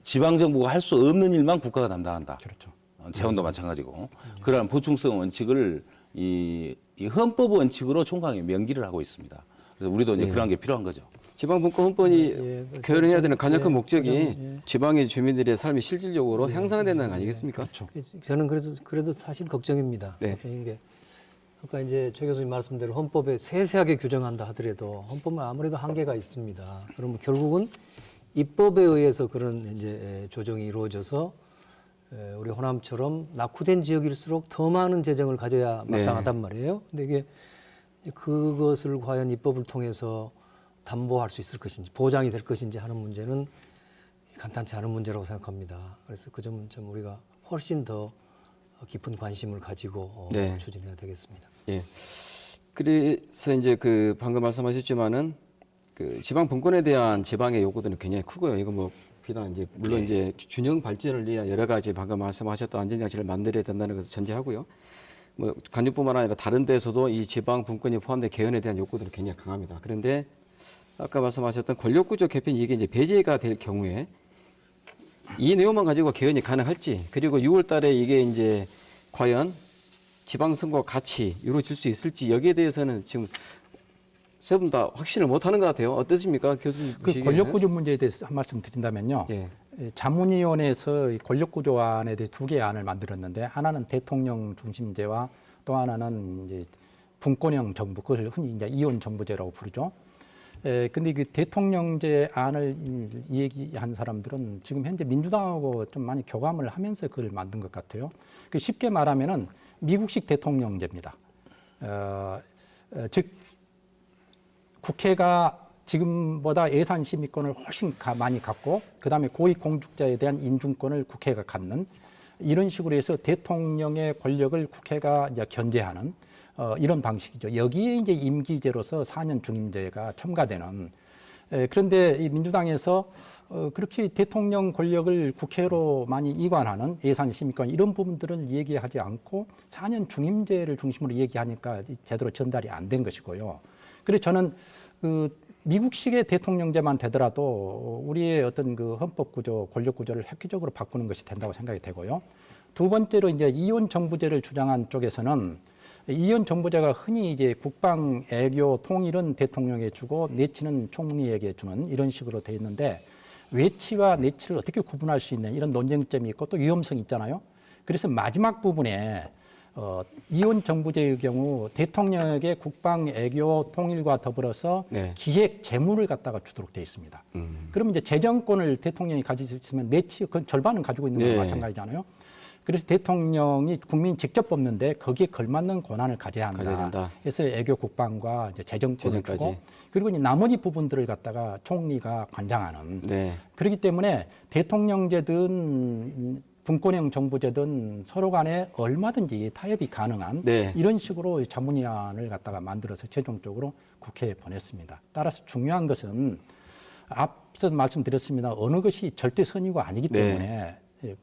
지방 정부가 할 수 없는 일만 국가가 담당한다. 그렇죠. 재원도 마찬가지고 그러한 보충성 원칙을 이 헌법 원칙으로 총강에 명기를 하고 있습니다. 그래서 우리도 이제 그런 게 필요한 거죠. 지방분권 헌법이 예, 개헌해야 되는 간략한 예, 목적이 예. 지방의 주민들의 삶이 실질적으로 향상된다는 거 아니겠습니까? 그렇죠. 저는 그래도 사실 걱정입니다. 네. 걱정인 게 아까 이제 최 교수님 말씀대로 헌법에 세세하게 규정한다 하더라도 헌법은 아무래도 한계가 있습니다. 그러면 결국은 입법에 의해서 그런 이제 조정이 이루어져서 우리 호남처럼 낙후된 지역일수록 더 많은 재정을 가져야 네. 마땅하단 말이에요. 근데 이게 이제 그것을 과연 입법을 통해서 담보할 수 있을 것인지 보장이 될 것인지 하는 문제는 간단치 않은 문제라고 생각합니다. 그래서 그 점은 좀 우리가 훨씬 더 깊은 관심을 가지고 네. 추진해야 되겠습니다. 예. 그래서 이제 그 방금 말씀하셨지만은 그 지방 분권에 대한 지방의 요구들은 굉장히 크고요. 이거 뭐 비단 이제 물론 이제 균형 발전을 위한 여러 가지 방금 말씀하셨던 안전장치를 만들어야 된다는 것을 전제하고요. 뭐 관주뿐만 아니라 다른 데서도 이 지방 분권이 포함된 개헌에 대한 욕구들은 굉장히 강합니다. 그런데 아까 말씀하셨던 권력구조 개편 이게 이제 배제가 될 경우에 이 내용만 가지고 개헌이 가능할지 그리고 6월 달에 이게 이제 과연 지방선거 같이 이루어질 수 있을지 여기에 대해서는 지금 세 분 다 확신을 못 하는 것 같아요. 어떠십니까? 교수님 그 보시기에는? 권력구조 문제에 대해서 한 말씀 드린다면요. 예. 자문위원회에서 이 권력구조안에 대해 두 개의 안을 만들었는데 하나는 대통령 중심제와 또 하나는 이제 분권형 정부, 그것을 흔히 이제 이원 정부제라고 부르죠. 근데 그 대통령제 안을 얘기한 사람들은 지금 현재 민주당하고 좀 많이 교감을 하면서 그걸 만든 것 같아요. 그 쉽게 말하면은 미국식 대통령제입니다. 즉 국회가 지금보다 예산 심의권을 훨씬 많이 갖고 그다음에 고위공직자에 대한 인준권을 국회가 갖는 이런 식으로 해서 대통령의 권력을 국회가 이제 견제하는 이런 방식이죠. 여기에 이제 임기제로서 4년 중임제가 첨가되는. 그런데 이 민주당에서 그렇게 대통령 권력을 국회로 많이 이관하는 예산 심의권 이런 부분들은 얘기하지 않고 4년 중임제를 중심으로 얘기하니까 제대로 전달이 안 된 것이고요. 그래서 저는 그 미국식의 대통령제만 되더라도 우리의 어떤 그 헌법 구조, 권력 구조를 획기적으로 바꾸는 것이 된다고 생각이 되고요. 두 번째로 이제 이원 정부제를 주장한 쪽에서는 이원 정부제가 흔히 이제 국방, 애교, 통일은 대통령에게 주고 내치는 총리에게 주는 이런 식으로 돼 있는데 외치와 내치를 어떻게 구분할 수 있는 이런 논쟁점이 있고 또 위험성이 있잖아요. 그래서 마지막 부분에 이원 정부제의 경우 대통령에게 국방, 외교, 통일과 더불어서 네. 기획, 재무를 갖다가 주도록 되어 있습니다. 그러면 이제 재정권을 대통령이 가지고 있으면 그 절반은 가지고 있는 네. 거나 마찬가지잖아요. 그래서 대통령이 국민 직접 뽑는데 거기에 걸맞는 권한을 가져야 한다. 가져야 된다. 그래서 애교 국방과 이제 재정권을 재정까지. 주고 그리고 이제 나머지 부분들을 갖다가 총리가 관장하는. 네. 그렇기 때문에 대통령제든 분권형 정부제든 서로 간에 얼마든지 타협이 가능한 네. 이런 식으로 자문위안을 갖다가 만들어서 최종적으로 국회에 보냈습니다. 따라서 중요한 것은 앞서 말씀드렸습니다. 어느 것이 절대 선의가 아니기 네. 때문에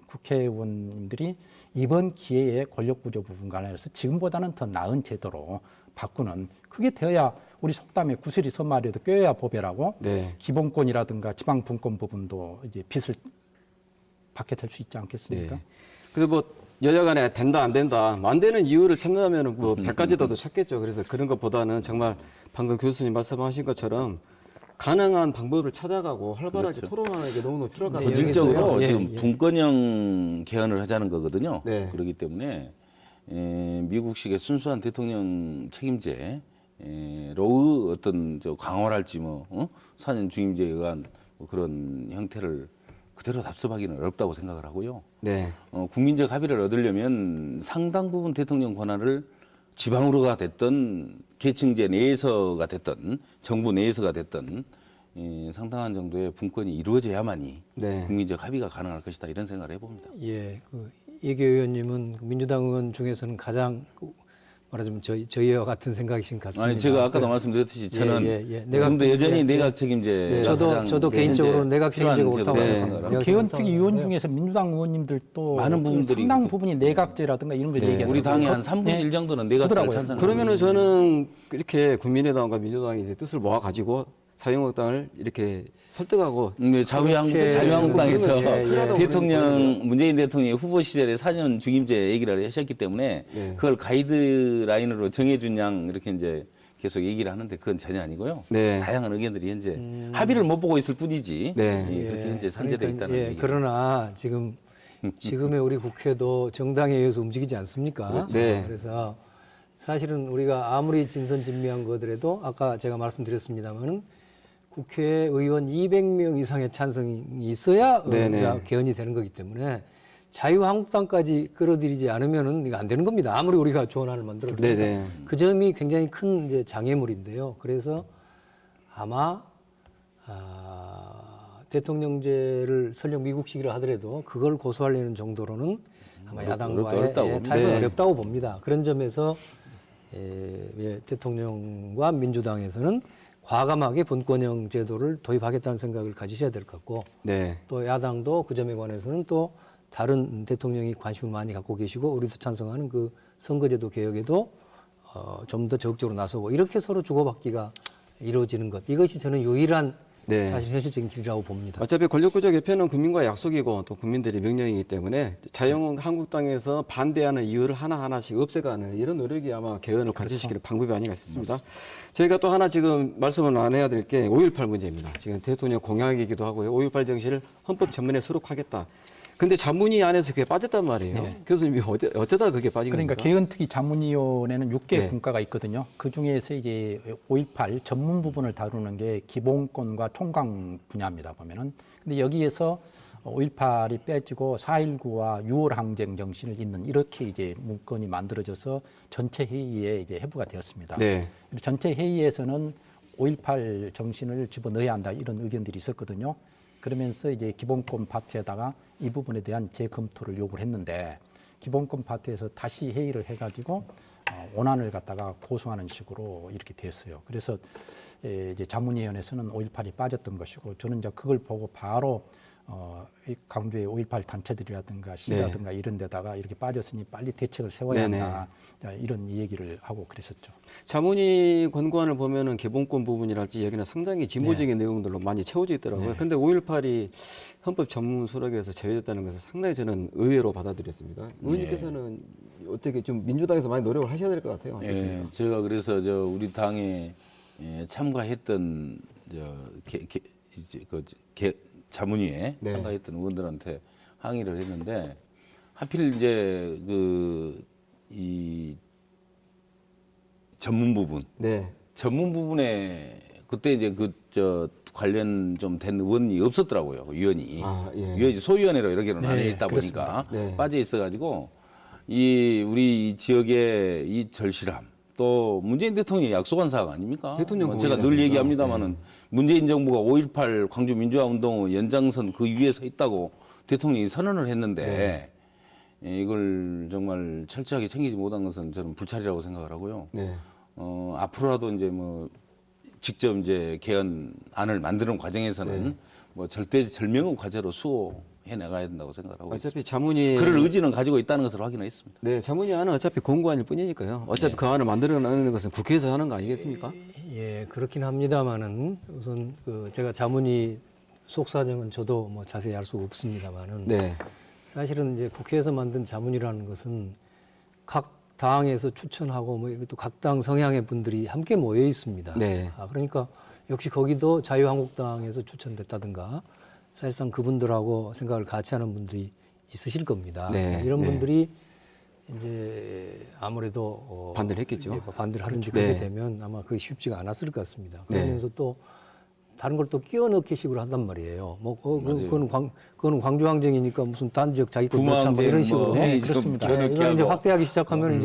국회의원님들이 이번 기회에 권력구조 부분 관련해서 지금보다는 더 나은 제도로 바꾸는 그게 되어야 우리 속담에 구슬이 선마려도 꿰어야 보배라고 네. 기본권이라든가 지방분권 부분도 이제 빚을 받게 될 수 있지 않겠습니까? 네. 그래서 뭐 여야 간에 된다 안 된다 안 되는 이유를 찾는다면 뭐 100가지라도 찾겠죠. 그래서 그런 것보다는 정말 방금 교수님 말씀하신 것처럼 가능한 방법을 찾아가고 활발하게 그렇죠. 토론하는 게 너무너무 필요하다. 네, 본질적으로 여기서요. 예, 지금 예. 분권형 개헌을 하자는 거거든요. 네. 그렇기 때문에 미국식의 순수한 대통령 책임제로 어떤 강화할지 사전 중임제에 의한 뭐 그런 형태를 그대로 답습하기는 어렵다고 생각을 하고요. 네. 국민적 합의를 얻으려면 상당 부분 대통령 권한을 지방으로가 됐던 계층제 내에서가 됐던 정부 내에서가 됐던 상당한 정도의 분권이 이루어져야만이 네. 국민적 합의가 가능할 것이다 이런 생각을 해봅니다. 예, 그 이계 의원님은 민주당 의원 중에서는 가장 말하자면 저희와 같은 생각이신 것 같습니다. 아니 제가 아까도 그, 말씀드렸듯이 저는 예. 지금도 여전히 예, 내각 예. 책임제 저도 개인적으로 내각 책임제가 옳다고 네. 생각합니다. 그 개헌특위 의원 중에서 민주당 의원님들도 많은 그 부분들이 상당 부분이 내각제라든가 이런 걸 네. 얘기하는 우리 당의 한 3분의 1 정도는 내각제를 그러더라고요. 찬성하고 그러면은 있습니다. 저는 이렇게 국민의당과 민주당이 이제 뜻을 모아 가지고 자유한국당을 이렇게 설득하고 자유한국당에서 예. 대통령 문재인 대통령이 후보 시절에 4년 중임제 얘기를 하셨기 때문에 네. 그걸 가이드라인으로 정해준 양 이렇게 이제 계속 얘기를 하는데 그건 전혀 아니고요. 네. 다양한 의견들이 현재 합의를 못 보고 있을 뿐이지 네. 그렇게 현재 산재되어 그러니까, 있다는 얘기. 그러나 지금의 우리 국회도 정당에 의해서 움직이지 않습니까? 네. 그래서 사실은 우리가 아무리 진선진미한 거더라도 아까 제가 말씀드렸습니다마는 국회의원 200명 이상의 찬성이 있어야 네네. 우리가 개헌이 되는 거기 때문에 자유한국당까지 끌어들이지 않으면은 이거 안 되는 겁니다. 아무리 우리가 조언안을 만들어도 네네. 그 점이 굉장히 큰 이제 장애물인데요. 그래서 아마 대통령제를 설령 미국식이라 하더라도 그걸 고수하려는 정도로는 아마 야당과의 어렵다고 타협은 네. 어렵다고 봅니다. 그런 점에서 대통령과 민주당에서는 과감하게 분권형 제도를 도입하겠다는 생각을 가지셔야 될 것 같고 네. 또 야당도 그 점에 관해서는 또 다른 대통령이 관심을 많이 갖고 계시고 우리도 찬성하는 그 선거제도 개혁에도 좀 더 적극적으로 나서고 이렇게 서로 주고받기가 이루어지는 것 이것이 저는 유일한 네. 사실 현실적인 길이라고 봅니다. 어차피 권력구조 개편은 국민과의 약속이고 또 국민들의 명령이기 때문에 자유한국당에서 반대하는 이유를 하나하나씩 없애가는 이런 노력이 아마 개헌을 관철시키는 방법이 아닌가 싶습니다. 저희가 또 하나 지금 말씀을 안 해야 될 게 5.18 문제입니다. 지금 대통령 공약이기도 하고요. 5.18 정신을 헌법 전문에 수록하겠다. 근데 자문위 안에서 그게 빠졌단 말이에요. 교수님이 어쩌다 그게 빠진 그러니까 겁니까? 개헌특위 자문위원회는 6개 네. 분과가 있거든요. 그 중에서 이제 5.18 전문 부분을 다루는 게 기본권과 총괄 분야입니다. 보면은. 근데 여기에서 5.18이 빼지고 4.19와 6월 항쟁 정신을 잇는 이렇게 이제 문건이 만들어져서 전체 회의에 이제 회부가 되었습니다. 네. 전체 회의에서는 5.18 정신을 집어넣어야 한다 이런 의견들이 있었거든요. 그러면서 이제 기본권 파트에다가 이 부분에 대한 재검토를 요구를 했는데 기본권 파트에서 다시 회의를 해가지고 원안을 갖다가 고수하는 식으로 이렇게 됐어요. 그래서 이제 자문위원회에서는 5.18이 빠졌던 것이고 저는 이제 그걸 보고 바로 이 강조의 5.18 단체들이라든가 시라든가 이런 데다가 이렇게 빠졌으니 빨리 대책을 세워야 네네. 한다. 이런 얘기를 하고 그랬었죠. 자문위 권고안을 보면은 기본권 부분이랄지 여기는 상당히 진보적인 내용들로 많이 채워져 있더라고요. 근데 5.18이 헌법 전문 수록에서 제외됐다는 것은 상당히 저는 의외로 받아들였습니다. 의원님께서는 어떻게 좀 민주당에서 많이 노력을 하셔야 될 것 같아요. 예, 제가 그래서 우리 당에 참가했던 자문위에 네. 참가했던 의원들한테 항의를 했는데 하필 이제 이 전문 부분, 네. 전문 부분에 그때 이제 관련 좀 된 의원이 없었더라고요. 위원이. 아, 예. 위원이 소위원회로 이렇게 나뉘어 네, 있다 보니까 네. 빠져 있어가지고 우리 이 지역의 이 절실함 또 문재인 대통령이 약속한 사항 아닙니까? 대통령 뭐 제가 늘 공약이었습니다. 얘기합니다만은 문재인 정부가 5.18 광주 민주화운동 연장선 그 위에 서 있다고 대통령이 선언을 했는데 이걸 정말 철저하게 챙기지 못한 것은 저는 불찰이라고 생각을 하고요. 네. 앞으로라도 이제 뭐 직접 이제 개헌안을 만드는 과정에서는 뭐 절대 절명의 과제로 수호해 나가야 된다고 생각하고 있습니다. 어차피 자문위 그럴 의지는 가지고 있다는 것을 확인했습니다. 네, 자문위안은 어차피 공고안일 뿐이니까요. 어차피 그 안을 만들어내는 것은 국회에서 하는 거 아니겠습니까? 예, 그렇긴 합니다만은 우선 제가 자문위 속사정은 저도 뭐 자세히 알 수가 없습니다만은 네. 사실은 이제 국회에서 만든 자문이라는 것은 각 당에서 추천하고 뭐 이것도 각 당 성향의 분들이 함께 모여 있습니다. 네. 그러니까 역시 거기도 자유한국당에서 추천됐다든가 사실상 그분들하고 생각을 같이 하는 분들이 있으실 겁니다. 네. 이런 네. 분들이 이제 아무래도 반대를 했겠죠. 예, 반대를 하든지 네. 그렇게 되면 아마 그게 쉽지가 않았을 것 같습니다. 네. 그러면서 또 다른 걸 또 끼워 넣기 식으로 한단 말이에요. 뭐 그거는 광주항쟁이니까 무슨 단지역 자기권 넣자 뭐 이런 식으로. 네, 그렇습니다. 이걸 이제 확대하기 시작하면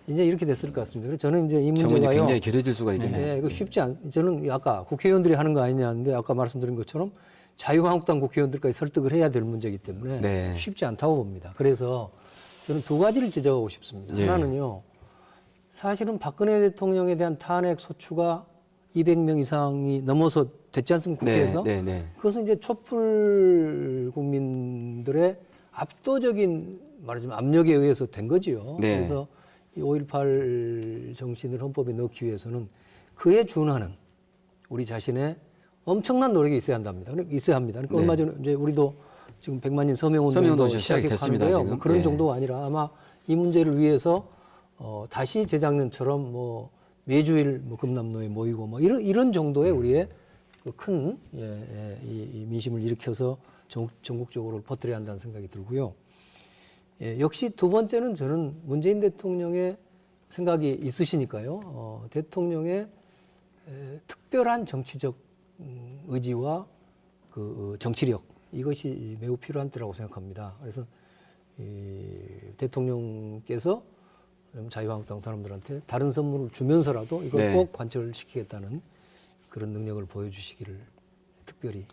이제 이렇게 됐을 것 같습니다. 그래서 저는 이제 이 정은이 문제가요. 굉장히 길어질 수가 있겠네요. 예, 이거 쉽지 저는 아까 국회의원들이 하는 거 아니냐는데 아까 말씀드린 것처럼 자유한국당 국회의원들까지 설득을 해야 될 문제이기 때문에 네. 쉽지 않다고 봅니다. 그래서 저는 두 가지를 지적하고 싶습니다. 예. 하나는요. 사실은 박근혜 대통령에 대한 탄핵 소추가 200명 이상이 넘어서 됐지 않습니까? 국회에서. 네, 네, 네. 그것은 이제 촛불 국민들의 압도적인 말하자면 압력에 의해서 된 거지요. 네. 그래서 이 5.18 정신을 헌법에 넣기 위해서는 그에 준하는 우리 자신의 엄청난 노력이 있어야 한답니다. 있어야 합니다. 그러니까 네. 얼마 전에 이제 우리도 지금 100만인 서명운동도 서명운동도 시작이 됐습니다, 시작했는데요. 지금. 뭐 그런 예. 정도가 아니라 아마 이 문제를 위해서 다시 재작년처럼 뭐 매주일 뭐 금남로에 모이고 뭐 이런 정도의 우리의 큰 이 민심을 일으켜서 전국적으로 퍼뜨려야 한다는 생각이 들고요. 예, 역시 두 번째는 저는 문재인 대통령의 생각이 있으시니까요. 대통령의 특별한 정치적 의지와 그 정치력 이것이 매우 필요한 때라고 생각합니다. 그래서 대통령께서 자유한국당 사람들한테 다른 선물을 주면서라도 이걸 네. 꼭 관철시키겠다는 그런 능력을 보여주시기를 특별히.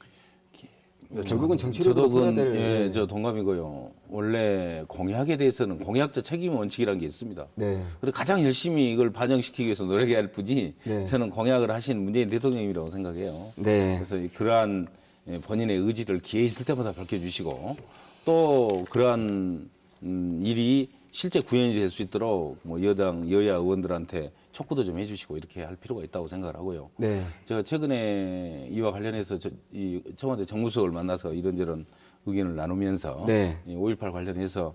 결국은 저도 정치력으로 풀어야 그건 될. 저 동감이고요. 원래 공약에 대해서는 공약자 책임 원칙이라는 게 있습니다. 네. 그래서 가장 열심히 이걸 반영시키기 위해서 노력해야 할 분이 네. 저는 공약을 하신 문재인 대통령이라고 생각해요. 네. 그래서 그러한 본인의 의지를 기회 있을 때마다 밝혀주시고 또 그러한 일이 실제 구현이 될 수 있도록 뭐 여당, 여야 의원들한테 촉구도 좀 해주시고 이렇게 할 필요가 있다고 생각을 하고요. 네. 제가 최근에 이와 관련해서 이 청와대 정무수석을 만나서 이런저런 의견을 나누면서 네. 5.18 관련해서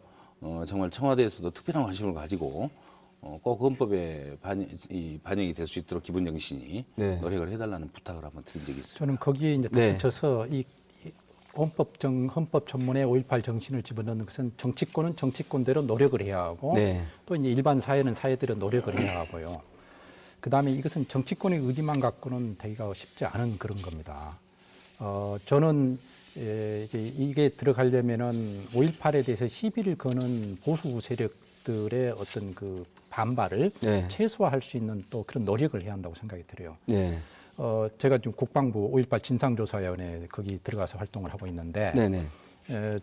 정말 청와대에서도 특별한 관심을 가지고 꼭 헌법에 반영이 될 수 있도록 기본 정신이 네. 노력을 해달라는 부탁을 한번 드린 적이 있습니다. 저는 거기에 이제 네. 덧붙여서 이 헌법 전문에 5.18 정신을 집어넣는 것은 정치권은 정치권대로 노력을 해야 하고 네. 또 이제 일반 사회는 사회대로 노력을 해야 하고요. 그다음에 이것은 정치권의 의지만 갖고는 되기가 쉽지 않은 그런 겁니다. 저는 이제 이게 들어가려면은 5.18에 대해서 시비를 거는 보수 세력들의 어떤 그 반발을 네. 최소화할 수 있는 또 그런 노력을 해야 한다고 생각이 들어요. 네. 제가 지금 국방부 5.18 진상조사위원회 거기 들어가서 활동을 하고 있는데 네네.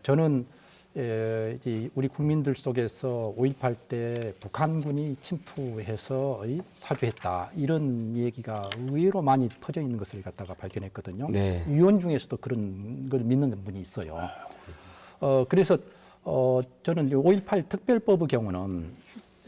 저는 이제 우리 국민들 속에서 5.18 때 북한군이 침투해서 사주했다 이런 얘기가 의외로 많이 퍼져 있는 것을 갖다가 발견했거든요. 네. 위원 중에서도 그런 걸 믿는 분이 있어요. 그래서 저는 5.18 특별법의 경우는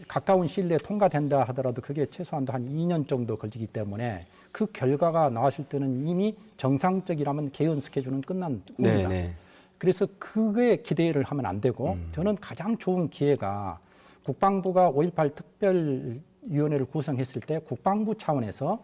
가까운 시일 내에 통과된다 하더라도 그게 최소한도 한 2년 정도 걸리기 때문에 그 결과가 나왔을 때는 이미 정상적이라면 개헌 스케줄은 끝난 후입니다. 네. 그래서 그게 기대를 하면 안 되고 저는 가장 좋은 기회가 국방부가 5.18 특별위원회를 구성했을 때 국방부 차원에서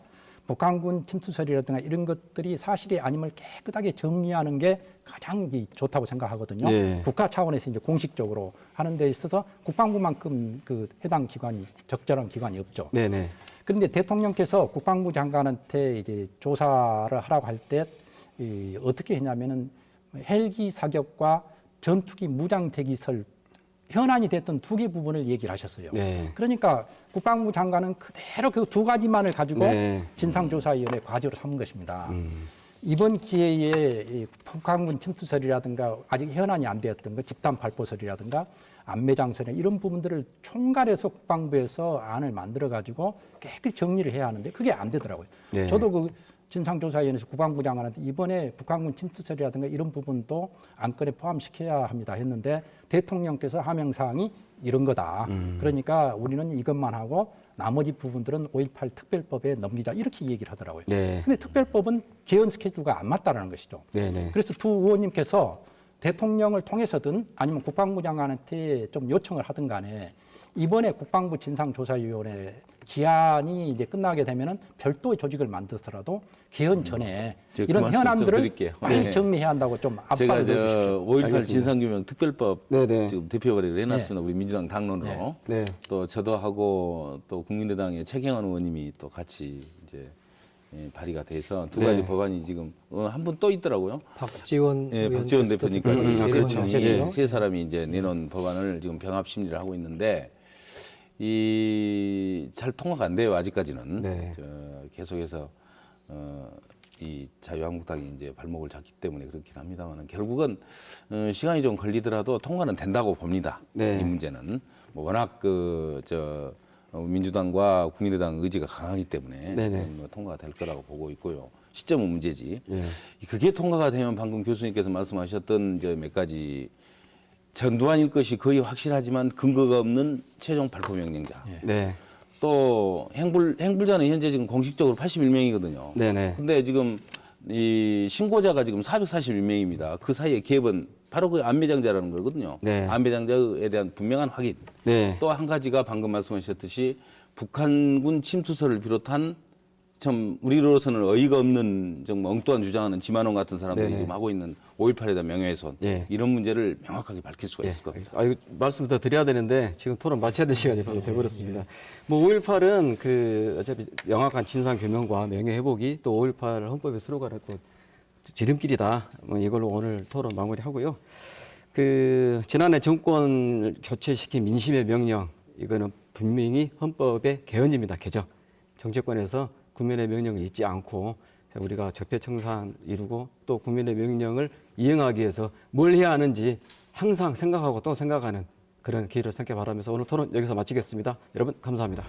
북한군 침투설이라든가 이런 것들이 사실이 아님을 깨끗하게 정리하는 게 가장 좋다고 생각하거든요. 네. 국가 차원에서 이제 공식적으로 하는 데 있어서 국방부만큼 그 해당 기관이 적절한 기관이 없죠. 네네. 그런데 대통령께서 국방부 장관한테 이제 조사를 하라고 할 때 어떻게 했냐면은 헬기 사격과 전투기 무장 대기설 현안이 됐던 두 개 부분을 얘기를 하셨어요. 네. 그러니까 국방부 장관은 그대로 그 두 가지만을 가지고 네. 진상조사위원회 과제로 삼은 것입니다. 이번 기회에 이 북한군 침투설이라든가 아직 현안이 안 되었던 그 집단 발포설이라든가 안매장설이나 이런 부분들을 총괄해서 국방부에서 안을 만들어 가지고 깨끗이 정리를 해야 하는데 그게 안 되더라고요. 네. 저도 그 진상조사위원회에서 국방부 장관한테 이번에 북한군 침투설이라든가 이런 부분도 안건에 포함시켜야 합니다 했는데 대통령께서 하명사항이 이런 거다. 그러니까 우리는 이것만 하고 나머지 부분들은 5.18 특별법에 넘기자 이렇게 얘기를 하더라고요. 네. 근데 특별법은 개헌 스케줄과 안 맞다라는 것이죠. 네네. 그래서 두 의원님께서 대통령을 통해서든 아니면 국방부 장관한테 좀 요청을 하든 간에 이번에 국방부 진상조사위원회 기한이 이제 끝나게 되면은 별도의 조직을 만들어서라도 개헌 전에 제가 그 이런 말씀 좀 현안들을 드릴게요. 빨리 네. 정리해야 한다고 좀 제가 압박을 넣어주십시오. 5.18 알겠습니다. 진상규명 특별법 네네. 지금 대표 발의를 해놨습니다. 우리 민주당 당론으로. 네. 또 저도 하고 또 국민의당의 최경환 의원님이 또 같이 이제 발의가 돼서 두 가지 네. 법안이 지금 한 분 또 있더라고요. 박지원 예, 박지원 의원께서도 대표님까지 두 그렇죠. 번 예, 하셨죠? 세 사람이 이제 내놓은 법안을 지금 병합 심리를 하고 있는데 이 잘 통과가 안 돼요 아직까지는. 네. 계속해서 이 자유한국당이 이제 발목을 잡기 때문에 그렇긴 합니다만 결국은 시간이 좀 걸리더라도 통과는 된다고 봅니다. 네. 이 문제는 뭐 워낙 민주당과 국민의당 의지가 강하기 때문에 네네. 뭐 통과가 될 거라고 보고 있고요. 시점은 문제지. 예. 그게 통과가 되면 방금 교수님께서 말씀하셨던 이제 몇 가지 전두환일 것이 거의 확실하지만 근거가 없는 최종 발포 명령자. 네. 또 행불자는 현재 지금 공식적으로 81명이거든요. 네네. 근데 지금 이 신고자가 지금 441명입니다. 그 사이에 갭은 바로 그 안매장자라는 거거든요. 네. 안매장자에 대한 분명한 확인. 네. 또 한 가지가 방금 말씀하셨듯이 북한군 침투설을 비롯한 참 우리로서는 어이가 없는 좀 엉뚱한 주장하는 지만원 같은 사람들이 네네. 지금 하고 있는 5.18에 대한 명예훼손 예. 이런 문제를 명확하게 밝힐 수가 있을 겁니다. 이거 말씀 더 드려야 되는데 지금 토론 마쳐야 될 시간이 바로 돼버렸습니다. 뭐 5.18은 그 어차피 명확한 진상 규명과 명예 회복이 또 5.18 헌법의 수로가는 또 지름길이다. 뭐 이걸로 오늘 토론 마무리하고요. 그 지난해 정권 교체시킨 민심의 명령 이거는 분명히 헌법의 개헌입니다. 개정. 정치권에서 국민의 명령을 잊지 않고 우리가 적폐청산 이루고 또 국민의 명령을 이행하기 위해서 뭘 해야 하는지 항상 생각하고 또 생각하는 그런 기회를 삼게 바라면서 오늘 토론 여기서 마치겠습니다. 여러분 감사합니다.